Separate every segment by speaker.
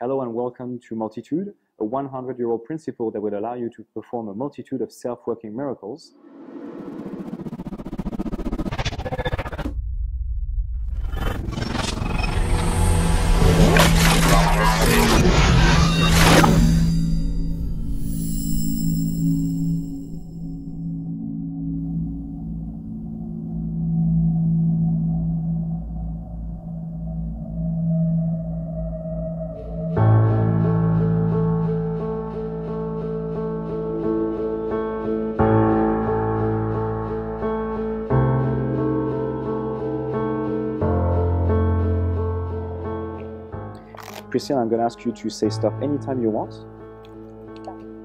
Speaker 1: Hello and welcome to Multitude, a 100-year-old principle that will allow you to perform a multitude of self-working miracles. Priscilla, I'm going to ask you to say stop anytime you want.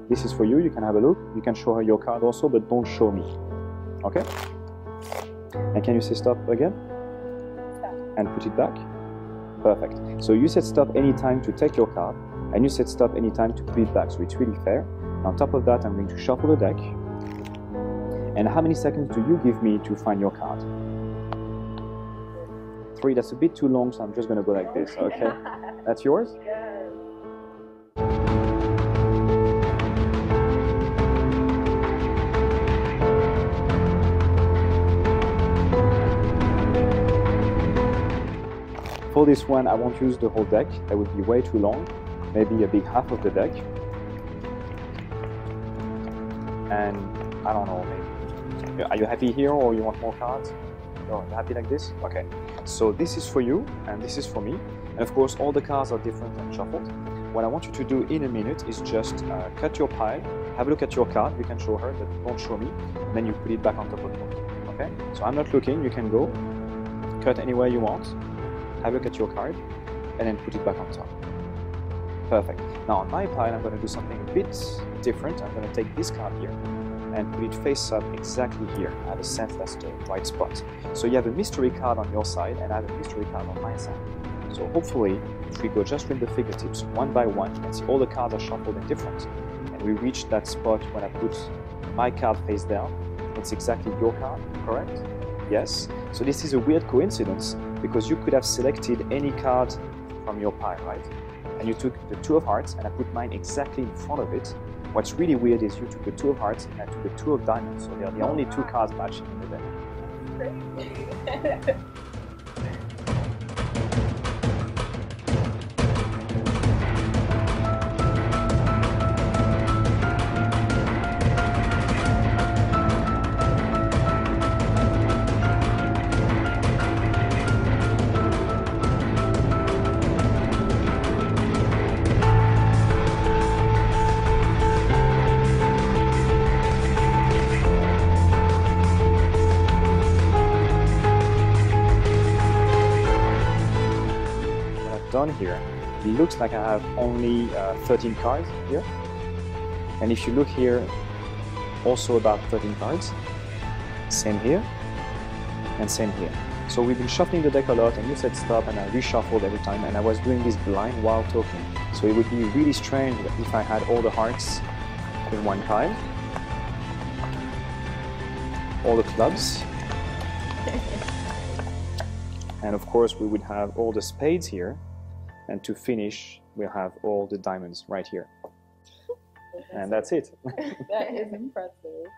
Speaker 1: This is for you. You can have a look. You can show her your card also, but don't show me. Okay? And can you say stop again?
Speaker 2: Stop.
Speaker 1: And put it back? Perfect. So you said stop anytime to take your card, and you said stop anytime to put it back. So it's really fair. And on top of that, I'm going to shuffle the deck. And how many seconds do you give me to find your card? 3. That's a bit too long, so I'm just going to go like this. Okay? That's yours?
Speaker 2: Yes.
Speaker 1: For this one, I won't use the whole deck. That would be way too long. Maybe a big half of the deck. And I don't know, maybe. Are you happy here or you want more cards? No, you're happy like this? Okay. So this is for you and this is for me. And of course, all the cards are different and shuffled. What I want you to do in a minute is just cut your pile, have a look at your card. You can show her, but don't show me. And then you put it back on top of yours. Okay? So I'm not looking. You can go, cut anywhere you want, have a look at your card, and then put it back on top. Perfect. Now on my pile, I'm going to do something a bit different. I'm going to take this card here and put it face up exactly here. I have a sense that's the right spot. So you have a mystery card on your side, and I have a mystery card on my side. So hopefully, if we go just with the fingertips one by one, you can see all the cards are shuffled and different. And we reach that spot when I put my card face down. It's exactly your card, correct? Yes. So this is a weird coincidence because you could have selected any card from your pile, right? And you took the 2 of hearts and I put mine exactly in front of it. What's really weird is you took the 2 of hearts and I took the 2 of diamonds. So they are the only 2 cards matching in the deck.
Speaker 2: Crazy.
Speaker 1: Done here, it looks like I have only 13 cards here, and if you look here, also about 13 cards, same here and same here. So we've been shuffling the deck a lot, and you said stop and I reshuffled every time, and I was doing this blind while talking, so it would be really strange if I had all the hearts in one pile, all the clubs, and of course we would have all the spades here. And to finish, we'll have all the diamonds right here. And that's it.
Speaker 2: That is impressive.